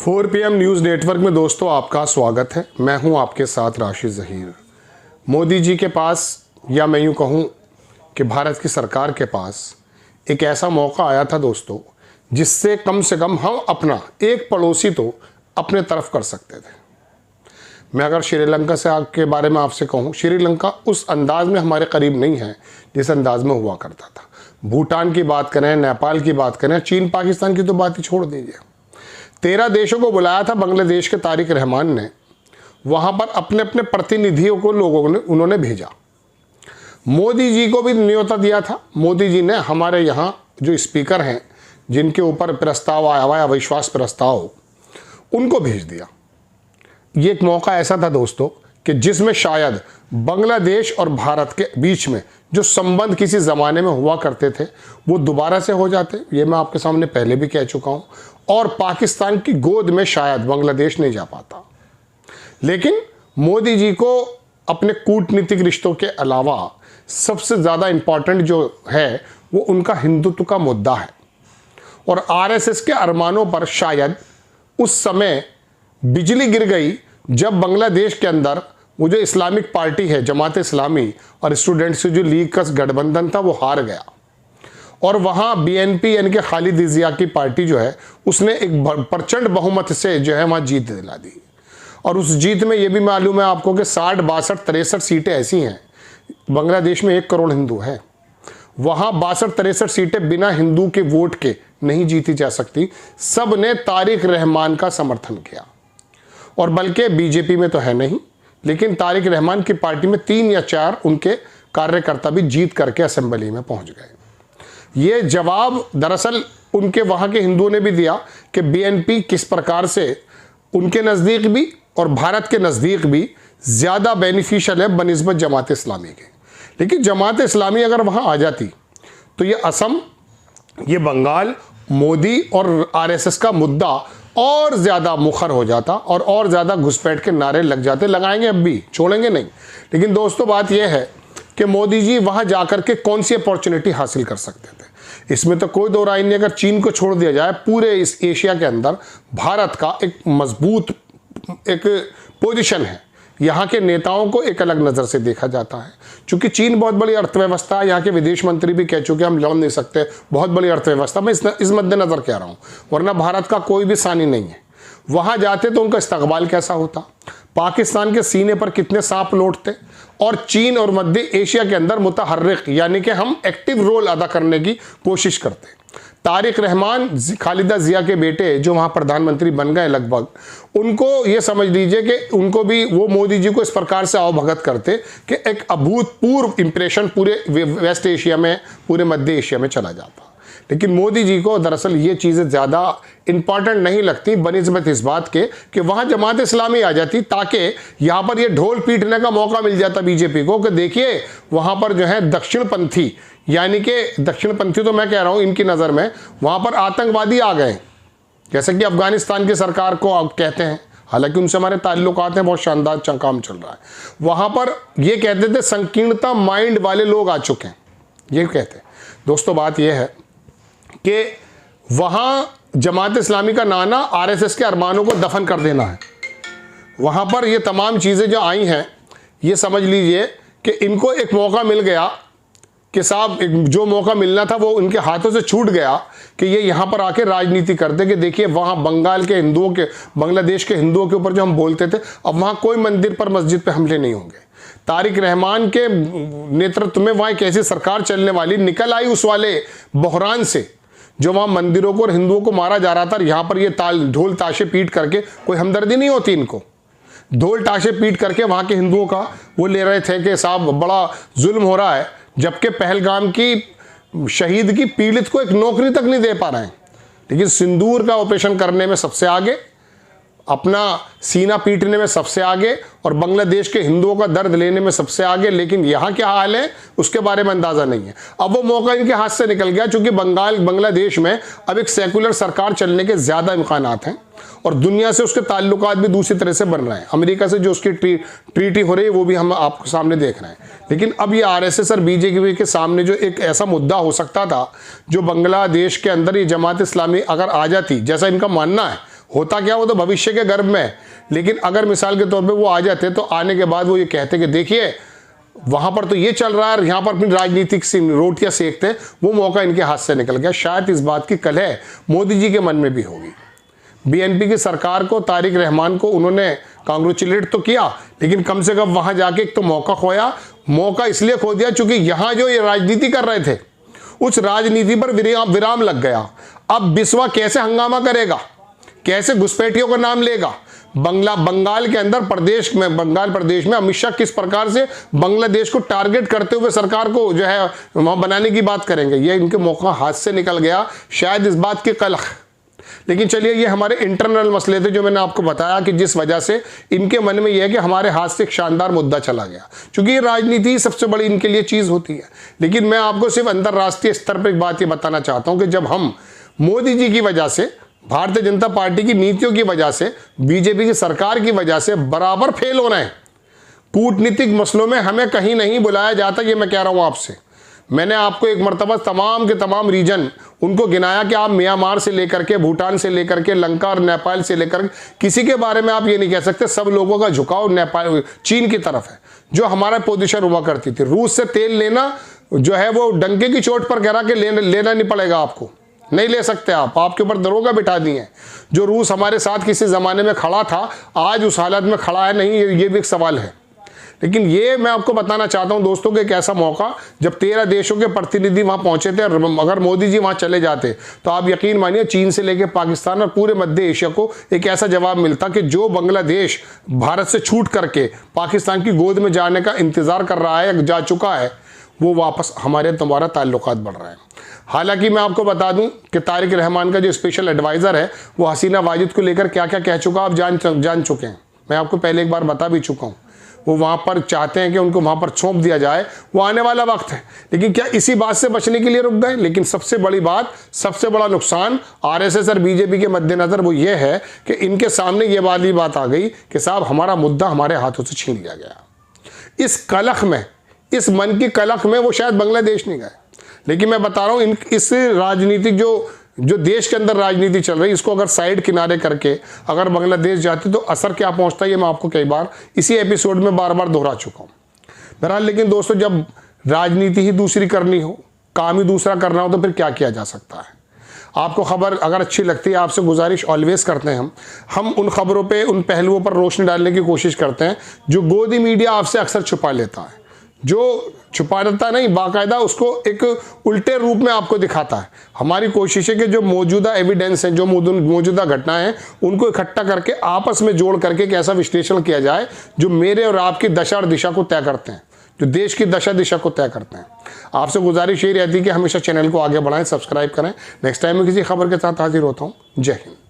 4 PM news network में दोस्तों आपका स्वागत है। मैं हूं आपके साथ राशिद ज़हीर। मोदी जी के पास, या मैं यूं कहूं कि भारत की सरकार के पास एक ऐसा मौका आया था दोस्तों, जिससे कम से कम हम अपना एक पड़ोसी तो अपने तरफ कर सकते थे। मैं अगर श्रीलंका के बारे में आपसे कहूं, श्रीलंका उस अंदाज में हमारे करीब नहीं है जिस अंदाज में हुआ करता था। भूटान की बात करें, नेपाल की बात करें, चीन पाकिस्तान की तो बात ही छोड़ दीजिए। 13 देशों को बुलाया था बांग्लादेश के तारिक रहमान ने। वहां पर अपने अपने प्रतिनिधियों को उन्होंने भेजा। मोदी जी को भी न्योता दिया था। मोदी जी ने हमारे यहाँ जो स्पीकर हैं, जिनके ऊपर प्रस्ताव आया हुआ है, अविश्वास प्रस्ताव, उनको भेज दिया। ये एक मौका ऐसा था दोस्तों कि जिसमें शायद बांग्लादेश और भारत के बीच में जो संबंध किसी ज़माने में हुआ करते थे वो दोबारा से हो जाते। ये मैं आपके सामने पहले भी कह चुका हूँ। और पाकिस्तान की गोद में शायद बांग्लादेश नहीं जा पाता। लेकिन मोदी जी को अपने कूटनीतिक रिश्तों के अलावा सबसे ज़्यादा इम्पॉर्टेंट जो है वो उनका हिंदुत्व का मुद्दा है। और आरएसएस के अरमानों पर शायद उस समय बिजली गिर गई जब बांग्लादेश के अंदर वो जो इस्लामिक पार्टी है, जमात इस्लामी, और स्टूडेंट्स से जो लीग का गठबंधन था वो हार गया। और वहाँ बीएनपी यानी कि खालिद जिया की पार्टी जो है उसने एक प्रचंड बहुमत से जो है वहाँ जीत दिला दी। और उस जीत में ये भी मालूम है आपको कि 60, 62, 63 सीटें ऐसी हैं। बांग्लादेश में 1 करोड़ हिंदू हैं। वहाँ 62, 63 सीटें बिना हिंदू के वोट के नहीं जीती जा सकती। सब ने तारिक रहमान का समर्थन किया। और बल्कि बीजेपी में तो है नहीं, लेकिन तारिक रहमान की पार्टी में 3 या 4 उनके कार्यकर्ता भी जीत करके असेंबली में पहुंच गए। ये जवाब दरअसल उनके वहाँ के हिंदुओं ने भी दिया कि बीएनपी किस प्रकार से उनके नज़दीक भी और भारत के नज़दीक भी ज़्यादा बेनिफिशियल है बनिस्बत जमात इस्लामी के। लेकिन जमात इस्लामी अगर वहाँ आ जाती तो ये असम, ये बंगाल, मोदी और आरएसएस का मुद्दा और ज़्यादा मुखर हो जाता और ज़्यादा घुसपैठ के नारे लग जाते। लगाएंगे, अब भी छोड़ेंगे नहीं। लेकिन दोस्तों बात यह है कि मोदी जी वहाँ जाकर के कौन सी अपॉर्चुनिटी हासिल कर सकते थे, इसमें तो कोई दो राय नहीं। अगर चीन को छोड़ दिया जाए, पूरे इस एशिया के अंदर भारत का एक मजबूत एक पोजीशन है। यहाँ के नेताओं को एक अलग नज़र से देखा जाता है। चूँकि चीन बहुत बड़ी अर्थव्यवस्था है, यहाँ के विदेश मंत्री भी कह चुके हम लौट नहीं सकते, बहुत बड़ी अर्थव्यवस्था। मैं इस मद्देनज़र कह रहा हूँ, वरना भारत का कोई भी सानी नहीं है। वहाँ जाते तो उनका इस्तकबाल कैसा होता, पाकिस्तान के सीने पर कितने सांप लौटते, और चीन और मध्य एशिया के अंदर मुतहर्रिक यानी कि हम एक्टिव रोल अदा करने की कोशिश करते। तारिक रहमान खालिदा जिया के बेटे जो वहाँ प्रधानमंत्री बन गए लगभग, उनको ये समझ लीजिए कि उनको भी वो मोदी जी को इस प्रकार से आवभगत करते कि एक अभूतपूर्व इंप्रेशन पूरे वेस्ट एशिया में, पूरे मध्य एशिया में चला जाता। लेकिन मोदी जी को दरअसल ये चीज़ें ज़्यादा इंपॉर्टेंट नहीं लगती बनिस्बत इस बात के कि वहाँ जमात इस्लामी आ जाती, ताकि यहाँ पर ये ढोल पीटने का मौका मिल जाता बीजेपी को कि देखिए वहाँ पर जो है दक्षिणपंथी, यानी कि दक्षिणपंथी तो मैं कह रहा हूँ इनकी नज़र में वहाँ पर आतंकवादी आ गए, जैसे कि अफगानिस्तान की सरकार को आप कहते हैं। हालांकि उनसे हमारे ताल्लुकात हैं, बहुत शानदार काम चल रहा है। वहाँ पर ये कहते थे संकीर्णता माइंड वाले लोग आ चुके हैं, ये कहते हैं। दोस्तों बात यह है कि वहाँ जमात इस्लामी का नाना आरएसएस के अरमानों को दफन कर देना है। वहाँ पर ये तमाम चीज़ें जो आई हैं, ये समझ लीजिए कि इनको एक मौका मिल गया कि साहब जो मौका मिलना था वो उनके हाथों से छूट गया कि ये यहाँ पर आके राजनीति करते कि देखिए वहाँ बंगाल के हिंदुओं के, बांग्लादेश के हिंदुओं के ऊपर जो हम बोलते थे, अब वहाँ कोई मंदिर पर, मस्जिद पर हमले नहीं होंगे। तारिक रहमान के नेतृत्व में वहाँ एक ऐसी सरकार चलने वाली निकल आई उस वाले बहरान से जो वहाँ मंदिरों को और हिंदुओं को मारा जा रहा था। यहाँ पर ये ढोल ताशे पीट करके कोई हमदर्दी नहीं होती इनको। ढोल ताशे पीट करके वहाँ के हिंदुओं का वो ले रहे थे कि साहब बड़ा जुल्म हो रहा है, जबकि पहलगाम की शहीद की पीड़ित को एक नौकरी तक नहीं दे पा रहे हैं। लेकिन सिंदूर का ऑपरेशन करने में सबसे आगे, अपना सीना पीटने में सबसे आगे, और बांग्लादेश के हिंदुओं का दर्द लेने में सबसे आगे। लेकिन यहाँ क्या हाल है उसके बारे में अंदाज़ा नहीं है। अब वो मौका इनके हाथ से निकल गया, चूँकि बांग्लादेश में अब एक सेकुलर सरकार चलने के ज़्यादा इम्कानात हैं और दुनिया से उसके ताल्लुकात भी दूसरी तरह से बन रहे हैं। अमेरिका से जो उसकी ट्रीटी हो रही है वो भी हम आपके सामने देख रहे हैं। लेकिन अब ये आरएसएस और बीजेपी के सामने जो एक ऐसा मुद्दा हो सकता था, जो बांग्लादेश के अंदर ये जमात इस्लामी अगर आ जाती, जैसा इनका मानना है, होता क्या, वो तो भविष्य के गर्भ में है। लेकिन अगर मिसाल के तौर पे वो आ जाते तो आने के बाद वो ये कहते कि देखिए वहां पर तो ये चल रहा है, यहाँ पर अपनी राजनीतिक रोटियां सेकते, वो मौका इनके हाथ से निकल गया। शायद इस बात की कलह मोदी जी के मन में भी होगी। बीएनपी की सरकार को, तारिक रहमान को उन्होंने कांग्रेचुलेट तो किया, लेकिन कम से कम वहां जाके एक तो मौका खोया। मौका इसलिए खो दिया चूंकि यहां जो ये राजनीति कर रहे थे उस राजनीति पर विराम लग गया। अब बिस्वा कैसे हंगामा करेगा, कैसे घुसपैठियों का नाम लेगा, बंगाल के अंदर बंगाल प्रदेश में अमित शाह किस प्रकार से बांग्लादेश को टारगेट करते हुए सरकार को जो है वहां बनाने की बात करेंगे, ये इनके मौका हाथ से निकल गया। शायद इस बात की कलह। लेकिन चलिए, ये हमारे इंटरनल मसले थे जो मैंने आपको बताया कि जिस वजह से इनके मन में यह है कि हमारे हाथ से एक शानदार मुद्दा चला गया, क्योंकि ये राजनीति सबसे बड़ी इनके लिए चीज होती है। लेकिन मैं आपको सिर्फ अंतरराष्ट्रीय स्तर पर एक बात ये बताना चाहता हूं कि जब हम मोदी जी की वजह से, भारतीय जनता पार्टी की नीतियों की वजह से, बीजेपी की सरकार की वजह से बराबर फेल हो रहे हैं, कूटनीतिक मसलों में हमें कहीं नहीं बुलाया जाता, ये मैं कह रहा हूं आपसे। मैंने आपको एक मरतबा तमाम के तमाम रीजन उनको गिनाया कि आप म्यांमार से लेकर के, भूटान से लेकर के, लंका और नेपाल से लेकर किसी के बारे में आप ये नहीं कह सकते सब लोगों का झुकाव नेपाल, चीन की तरफ है, जो हमारा पोजीशन हुआ करती थी। रूस से तेल लेना जो है वो डंके की चोट पर गिरा के लेना नहीं पड़ेगा आपको, नहीं ले सकते आप, आपके ऊपर दरोगा बिठा दिए हैं। जो रूस हमारे साथ किसी जमाने में खड़ा था, आज उस हालत में खड़ा है नहीं, ये भी एक सवाल है। लेकिन ये मैं आपको बताना चाहता हूं दोस्तों कि एक ऐसा मौका जब 13 देशों के प्रतिनिधि वहां पहुंचे थे, और अगर मोदी जी वहां चले जाते तो आप यकीन मानिए चीन से लेकर पाकिस्तान और पूरे मध्य एशिया को एक ऐसा जवाब मिलता कि जो बांग्लादेश भारत से छूट करके पाकिस्तान की गोद में जाने का इंतजार कर रहा है, जा चुका है, वो वापस हमारे तुम्हारा ताल्लुकात बढ़ रहे हैं। हालांकि मैं आपको बता दूं कि तारिक रहमान का जो स्पेशल एडवाइजर है वो हसीना वाजिद को लेकर क्या क्या कह चुका आप जान चुके हैं। मैं आपको पहले एक बार बता भी चुका हूं। वो वहां पर चाहते हैं कि उनको वहां पर सौंप दिया जाए, वो आने वाला वक्त है। लेकिन क्या इसी बात से बचने के लिए रुक गए? लेकिन सबसे बड़ी बात, सबसे बड़ा नुकसान आरएसएस और बीजेपी के मद्देनजर वो ये है कि इनके सामने ये वाली बात आ गई कि साहब हमारा मुद्दा हमारे हाथों से छीन लिया गया। इस कलख में, इस मन की कलख में वो शायद बांग्लादेश नहीं गए। लेकिन मैं बता रहा हूं इस राजनीतिक जो देश के अंदर राजनीति चल रही है, इसको अगर साइड किनारे करके अगर बांग्लादेश जाते तो असर क्या पहुंचता है, ये मैं आपको कई बार इसी एपिसोड में बार बार दोहरा चुका हूं। बहरहाल, लेकिन दोस्तों जब राजनीति ही दूसरी करनी हो, काम ही दूसरा करना हो, तो फिर क्या किया जा सकता है। आपको खबर अगर अच्छी लगती है, आपसे गुजारिश ऑलवेज करते हैं हम उन खबरों पे, उन पहलुओं पर रोशनी डालने की कोशिश करते हैं जो गोदी मीडिया आपसे अक्सर छुपा लेता है, जो छुपा देता नहीं, बाकायदा उसको एक उल्टे रूप में आपको दिखाता है। हमारी कोशिश है कि जो मौजूदा एविडेंस है, जो मौजूदा घटनाएं हैं, उनको इकट्ठा करके आपस में जोड़ करके एक ऐसा विश्लेषण किया जाए जो मेरे और आपकी दशा और दिशा को तय करते हैं, जो देश की दशा दिशा को तय करते हैं। आपसे गुजारिश यही रहती है कि हमेशा चैनल को आगे बढ़ाएं, सब्सक्राइब करें। नेक्स्ट टाइम मैं किसी खबर के साथ हाजिर होता हूँ। जय हिंद।